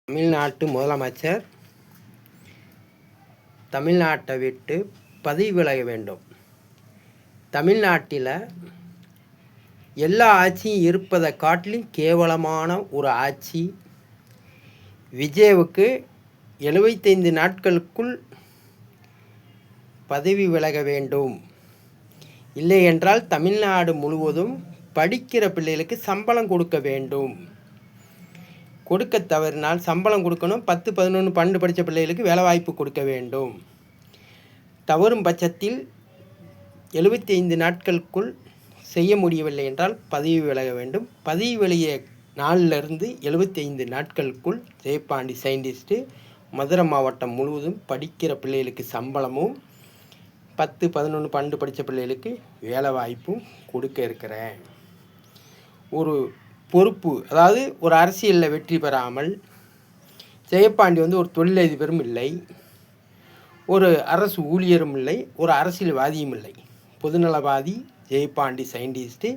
தமிழ்நாட்டு முதலமைச்சர் தமிழ்நாட்டை விட்டு பதவி விலக வேண்டும். தமிழ்நாட்டில் எல்லா ஆட்சியும் இருப்பதை காட்டிலும் கேவலமான ஒரு ஆட்சி. விஜய்வுக்கு 75 நாட்களுக்குள் பதவி விலக வேண்டும். இல்லை என்றால் தமிழ்நாடு முழுவதும் படிக்கிற பிள்ளைகளுக்கு சம்பளம் கொடுக்க வேண்டும். கொடுக்க தவறினால் சம்பளம் கொடுக்கணும். 10, 11, 12 படித்த பிள்ளைகளுக்கு வேலை வாய்ப்பு கொடுக்க வேண்டும். தவறும் பட்சத்தில் 75 நாட்களுக்குள் செய்ய முடியவில்லை என்றால் பதவி விலக வேண்டும். பதவி விலகிய நாளிலிருந்து 75 நாட்களுக்குள் ஜெயபாண்டி சயின்டிஸ்ட்டு மதுரை மாவட்டம் முழுவதும் படிக்கிற பிள்ளைகளுக்கு சம்பளமும் 10, 11, 12 படித்த பிள்ளைகளுக்கு வேலை வாய்ப்பும் கொடுக்க இருக்கிறேன். ஒரு பொறுப்பு, அதாவது ஒரு அரசியலில் வெற்றி பெறாமல் ஜெயபாண்டி ஒரு தொழிலதிபரும் இல்லை, ஒரு அரசு ஊழியரும் இல்லை, ஒரு அரசியல்வாதியும் இல்லை. பொதுநலவாதி ஜெயபாண்டி சயின்டிஸ்ட்டு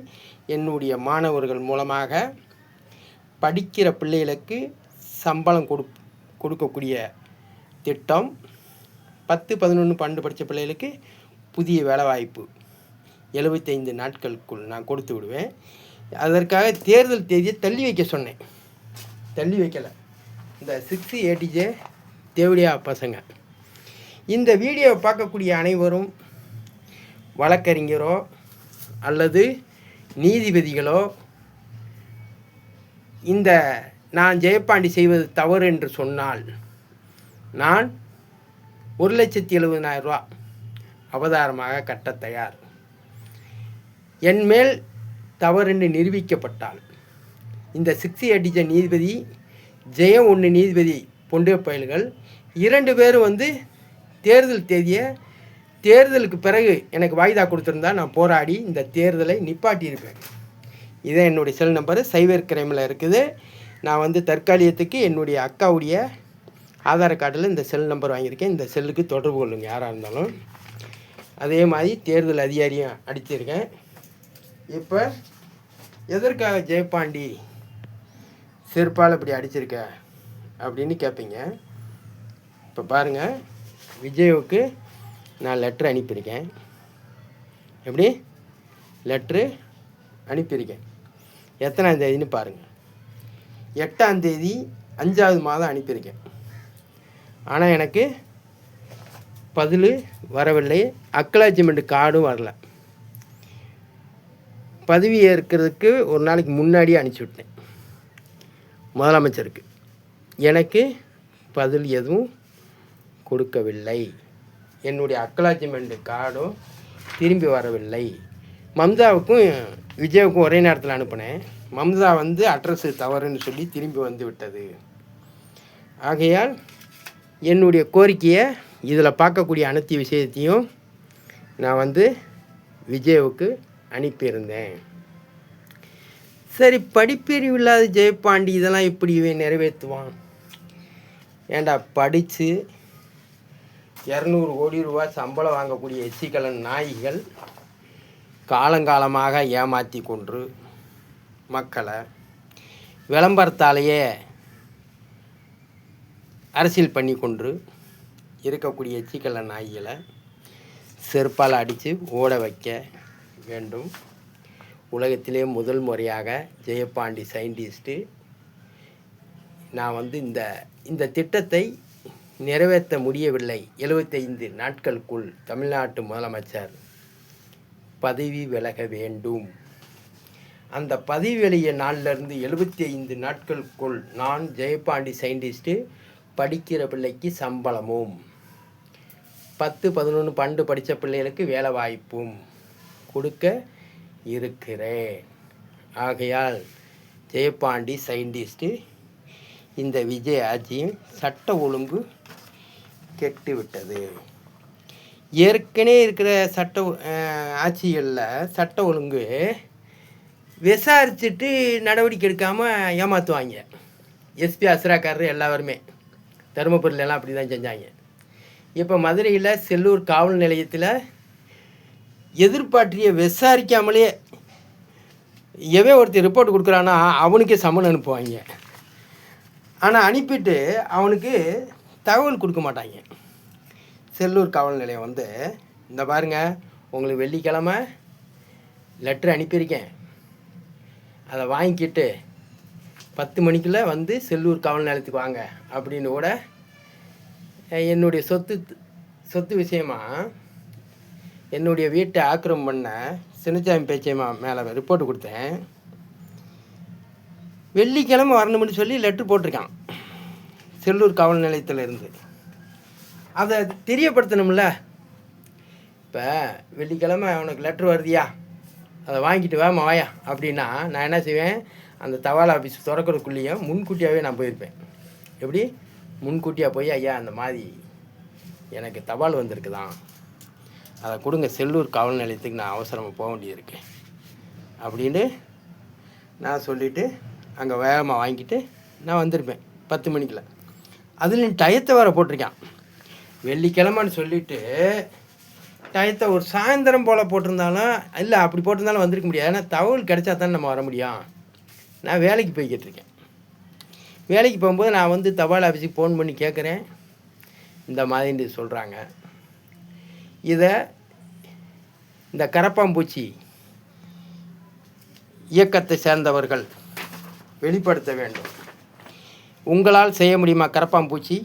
என்னுடைய மாணவர்கள் மூலமாக படிக்கிற பிள்ளைகளுக்கு சம்பளம் கொடுக்கக்கூடிய திட்டம். 10, 11, 12 படித்த பிள்ளைகளுக்கு புதிய வேலைவாய்ப்பு 75 நாட்களுக்குள் நான் கொடுத்து விடுவேன். அதற்காக தேர்தல் தேதியை தள்ளி வைக்க சொன்னேன். தள்ளி வைக்கலை. இந்த 6 ATJ தேவடியா பசங்க இந்த வீடியோவை பார்க்கக்கூடிய அனைவரும் வழக்கறிஞரோ அல்லது நீதிபதிகளோ இந்த நான் ஜெயபாண்டி செய்வது தவறு என்று சொன்னால் நான் 1,70,000 ரூபா அவதாரமாக கட்ட தயார். என் மேல் தவறு நிரூபிக்கப்பட்டால் இந்த 6 ATJ நீதிபதி ஜெயம் 1 நீதிபதி பொண்டிய பயல்கள் 2 பேரும் தேர்தல் தேதியை தேர்தலுக்கு பிறகு எனக்கு வாய்தா கொடுத்துருந்தா நான் போராடி இந்த தேர்தலை நிப்பாட்டியிருப்பேன். இதான் என்னுடைய செல் நம்பரு சைபர் கிரைமில் இருக்குது. நான் தற்காலிகத்துக்கு என்னுடைய அக்காவுடைய ஆதார் கார்டில் இந்த செல் நம்பர் வாங்கியிருக்கேன். இந்த செல்லுக்கு தொடர்பு கொள்ளுங்க யாராக இருந்தாலும். அதே மாதிரி தேர்தல் அதிகாரியும் அடிச்சிருக்கேன். இப்போ எதற்காக ஜெயபாண்டி செருப்பால் இப்படி அடிச்சிருக்க அப்படின்னு கேட்பீங்க. இப்போ பாருங்கள், விஜய்வுக்கு நான் லெட்ரு அனுப்பியிருக்கேன். எப்படி லெட்ரு அனுப்பியிருக்கேன்? எத்தனாம் தேதின்னு பாருங்கள். 8ஆம் தேதி 5வது மாதம் அனுப்பியிருக்கேன். ஆனால் எனக்கு பதில் வரவில்லை. அக்னாலஜ்மெண்ட் கார்டும் வரல. பதவி ஏற்கிறதுக்கு ஒரு நாளைக்கு முன்னாடியே அனுப்பிச்சி விட்டேன் முதலமைச்சருக்கு. எனக்கு பதில் எதுவும் கொடுக்கவில்லை. என்னுடைய அக்னாலஜ்மெண்ட் கார்டும் திரும்பி வரவில்லை. மம்தாவுக்கும் விஜய்வுக்கும் ஒரே நேரத்தில் அனுப்பினேன். மம்தா அட்ரஸு தவறுன்னு சொல்லி திரும்பி வந்து விட்டது. ஆகையால் என்னுடைய கோரிக்கையை இதில் பார்க்கக்கூடிய அனைத்து விஷயத்தையும் நான் விஜய்வுக்கு அனுப்பியிருந்தேன். சரி, படிப்பறிவு இல்லாத ஜெயபாண்டி இதெல்லாம் இப்படி நிறைவேற்றுவான்? ஏண்டா, படித்து 200 கோடி ரூபா சம்பளம் வாங்கக்கூடிய எச்சிக்கலன் நாய்கள் காலங்காலமாக ஏமாற்றி கொன்று மக்களை விளம்பரத்தாலேயே அரசியல் பண்ணி கொன்று இருக்கக்கூடிய எச்சிக்கலன் நாய்களை செருப்பால் அடித்து ஓட வைக்க வேண்டும். உலகத்திலே முதல் முறையாக ஜெயபாண்டி சயின்டிஸ்ட்டு நான் இந்த திட்டத்தை நிறைவேற்ற முடியவில்லை. 75 நாட்களுக்குள் தமிழ்நாட்டு முதலமைச்சர் பதவி விலக வேண்டும். அந்த பதவி விலகிய நாளிலிருந்து 75 நாட்களுக்குள் நான் ஜெயபாண்டி சயின்டிஸ்ட்டு படிக்கிற பிள்ளைக்கு சம்பளமும் 10, 11, 12 படித்த பிள்ளைகளுக்கு வேலை வாய்ப்பும் கொடுக்க இருக்கிறேன். ஆகையால் ஜெயபாண்டி சயின்டிஸ்ட்டு இந்த விஜய் ஆட்சியும் சட்ட ஒழுங்கு கெட்டுவிட்டது. ஏற்கனவே இருக்கிற ஆட்சிகளில் சட்ட ஒழுங்கு விசாரிச்சுட்டு நடவடிக்கை எடுக்காமல் ஏமாற்றுவாங்க. எஸ்பி அஸ்ராக்காரர் எல்லாருமே தருமபுரியிலலாம் அப்படி தான் செஞ்சாங்க. இப்போ மதுரையில் செல்லூர் காவல் நிலையத்தில் எதிர்பார்ட்டியை விசாரிக்காமலே எவன் ஒருத்தர் ரிப்போர்ட் கொடுக்குறான்னா அவனுக்கே சம்மன் அனுப்புவாங்க. ஆனால் அனுப்பிட்டு அவனுக்கு தகவல் கொடுக்க மாட்டாங்க. செல்லூர் காவல் நிலையம் வந்து இந்த பாருங்கள், உங்களுக்கு வெள்ளிக்கிழமை லெட்ரு அனுப்பியிருக்கேன், அதை வாங்கிக்கிட்டு 10 மணிக்குள்ளே வந்து செல்லூர் காவல் நிலையத்துக்கு வாங்க அப்படின்னு கூட என்னுடைய சொத்து விஷயமா என்னுடைய வீட்டை ஆக்கிரமம் பண்ண சின்னசாமி பேச்சியம்மா மேலே ரிப்போர்ட் கொடுத்தேன். வெள்ளிக்கிழமை வரணும்னு சொல்லி லெட்ரு போட்டிருக்கான் செல்லூர் காவல் நிலையத்தில் இருந்து. அதை தெரியப்படுத்தணும்ல. இப்போ வெள்ளிக்கிழமை அவனுக்கு லெட்ரு வருதியா, அதை வாங்கிட்டு வாயா அப்படின்னா நான் என்ன செய்வேன், அந்த தபால் ஆஃபீஸ் திறக்கிறதுக்குள்ளேயும் முன்கூட்டியாகவே நான் போயிருப்பேன். எப்படி முன்கூட்டியாக போய், ஐயா அந்த மாதிரி எனக்கு தபால் வந்திருக்குதான், அதை கொடுங்க, செல்லூர் காவல் நிலையத்துக்கு நான் அவசரமாக போக வேண்டியிருக்கு அப்படின்னு நான் சொல்லிவிட்டு அங்கே வேகமாக வாங்கிட்டு நான் வந்திருப்பேன் 10 மணிக்குள்ள. அதுலேயும் டயத்தை வேறு போட்டிருக்கான். வெள்ளிக்கிழமைன்னு சொல்லிவிட்டு டயத்தை ஒரு சாயந்தரம் போல் போட்டிருந்தாலும், இல்லை அப்படி போட்டிருந்தாலும் வந்திருக்க முடியாது. ஏன்னா தகவல் கிடைச்சா தானே நம்ம வர முடியும். நான் வேலைக்கு போய்கிட்டு இருக்கேன். வேலைக்கு போகும்போது நான் வந்து தபால் ஆஃபீஸுக்கு ஃபோன் பண்ணி கேட்குறேன், இந்த மாதிரி சொல்கிறாங்க. இதை இந்த கரப்பாம்பூச்சி இயக்கத்தை சேர்ந்தவர்கள் வெளிப்படுத்த வேண்டும். உங்களால் செய்ய முடியுமா கரப்பாம்பூச்சி?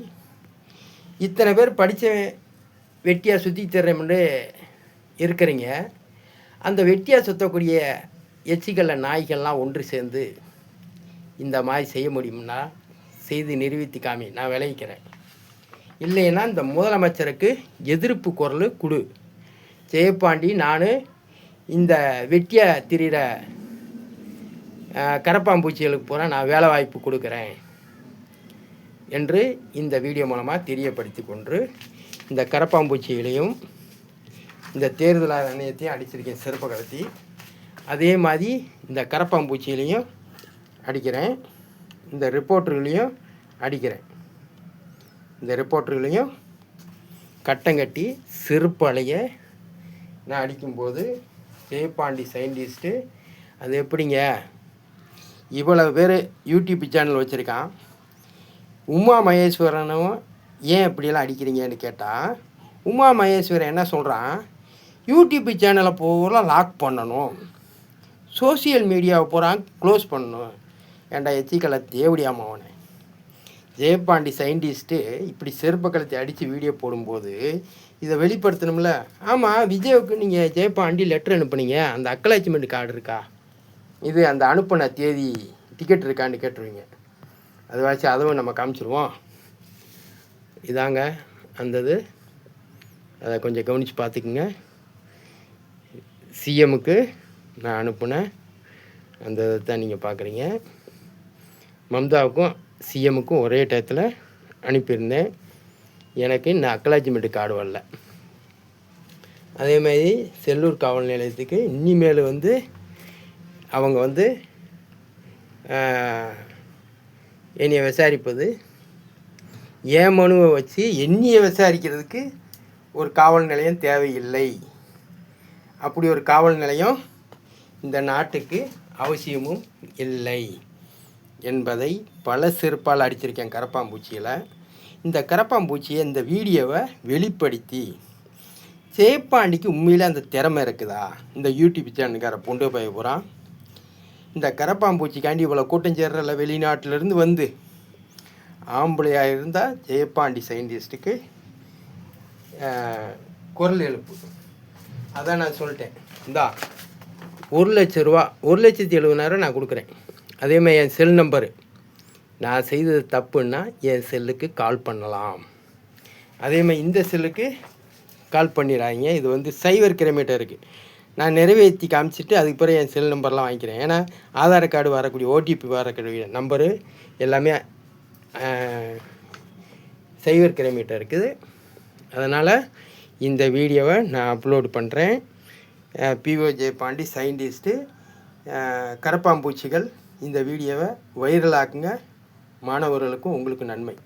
இத்தனை பேர் படித்த வெட்டியாக சுற்றி தர்றோம்னு இருக்கிறீங்க. அந்த வெட்டியாக சுற்றக்கூடிய எச்சிக்கல்ல நாய்கள்லாம் ஒன்று சேர்ந்து இந்த மாதிரி செய்ய முடியும்னா செய்து நிரூபித்து காமி, நான் விளைவிக்கிறேன். இல்லைன்னா இந்த முதலமைச்சருக்கு எதிர்ப்பு குரல் கொடு. ஜெயபாண்டி, நான் இந்த வெட்டியாக திரிகிற கரப்பாம்பூச்சிகளுக்கு பூரா நான் வேலை வாய்ப்பு கொடுக்குறேன் என்று இந்த வீடியோ மூலமாக தெரியப்படுத்தி கொண்டு, இந்த கரப்பாம்பூச்சிகளையும் இந்த தேர்தல் ஆணையத்தையும் அடிச்சிருக்கேன் செருப்பை கடத்தி. அதே மாதிரி இந்த கரப்பாம்பூச்சிகளையும் அடிக்கிறேன், இந்த ரிப்போர்ட்டர்களையும் அடிக்கிறேன். இந்த ரிப்போர்ட்டர்களையும் கட்டங்கட்டி செருப்பலைய நான் அடிக்கும்போது, ஜெயபாண்டி சயின்டிஸ்ட்டு அது எப்படிங்க இவ்வளோ பேர் யூடியூப் சேனல் வச்சுருக்கான், உமா மகேஸ்வரனும் ஏன் இப்படியெல்லாம் அடிக்கிறீங்கன்னு கேட்டால், உமா மகேஸ்வரன் என்ன சொல்கிறான், யூடியூப் சேனலை பூரா லாக் பண்ணணும், சோசியல் மீடியாவை பூரா க்ளோஸ் பண்ணணும். ஏன்டா எச்சிக்கலை தேவடியாமல் அவனை. ஜெயபாண்டி சயின்டிஸ்ட்டு இப்படி செருப்பை கலத்தி அடித்து வீடியோ போடும்போது இதை வெளிப்படுத்தணும்ல. ஆமாம், விஜய்வுக்கு நீங்கள் ஜெயபாண்டி லெட்டர் அனுப்புனீங்க, அந்த அக்னாலஜ்மெண்ட் கார்டு இருக்கா, இது அந்த அனுப்பின தேதி டிக்கெட் இருக்கான்னு கேட்டுருவீங்க. அதை வச்சு அதுவும் நம்ம காமிச்சிருவோம். இதாங்க அந்தது, அதை கொஞ்சம் கவனித்து பார்த்துக்குங்க. சிஎம்முக்கு நான் அனுப்புனேன், அந்த இதை தான் நீங்கள் பார்க்குறீங்க. மம்தாவுக்கும் சிஎம்முக்கும் ஒரே டயத்தில் அனுப்பியிருந்தேன். எனக்கு இந்த அக்னாலஜ்மெண்ட் கார்டு வரல. அதேமாதிரி செல்லூர் காவல் நிலையத்துக்கு இனிமேல் வந்து அவங்க வந்து என்னையை விசாரிப்பது, என் மனுவை வச்சு என்னையை விசாரிக்கிறதுக்கு ஒரு காவல் நிலையம் தேவையில்லை. அப்படி ஒரு காவல் நிலையம் இந்த நாட்டுக்கு அவசியமும் இல்லை என்பதை பல செருப்பால் அடிச்சிருக்கேன் கரப்பாம்பூச்சியில். இந்த கரப்பாம்பூச்சியை இந்த வீடியோவை வெளிப்படுத்தி, ஜெயபாண்டிக்கு உண்மையில் அந்த திறமை இருக்குதா, இந்த யூடியூப் சேனலுக்கார பொண்டு போய் போகிறான், இந்த கரப்பாம்பூச்சிக்காண்டி இவ்வளோ கூட்டம் சேர்றல வெளிநாட்டிலேருந்து வந்து ஆம்பளையாக இருந்தால் ஜெயபாண்டி சயின்டிஸ்ட்டுக்கு குரல் எழுப்பு. அதான் நான் சொல்லிட்டேன், இந்தா 1,00,000 ரூபா, 1,70,000 நான் கொடுக்குறேன். அதேமாதிரி என் செல் நம்பரு, நான் செய்தது தப்புன்னா என் செல்லுக்கு கால் பண்ணலாம். அதேமாதிரி இந்த செல்லுக்கு கால் பண்ணிடாதீங்க. இது வந்து சைபர் கிலோமீட்டர் இருக்குது. நான் நிறைவேற்றி காமிச்சிட்டு அதுக்கு பிறகு என் செல் நம்பர்லாம் வாங்கிக்கிறேன். ஏன்னா ஆதார் கார்டு வரக்கூடிய ஓடிபி வரக்கூடிய நம்பரு எல்லாமே சைபர் கிலோமீட்டர் இருக்குது. அதனால் இந்த வீடியோவை நான் அப்லோடு பண்ணுறேன். பிஓ ஜெயபாண்டி சயின்டிஸ்ட்டு கரப்பாம்பூச்சிகள், இந்த வீடியோவை வைரலாக்குங்க. மாணவர்களுக்கும் உங்களுக்கு நன்மை.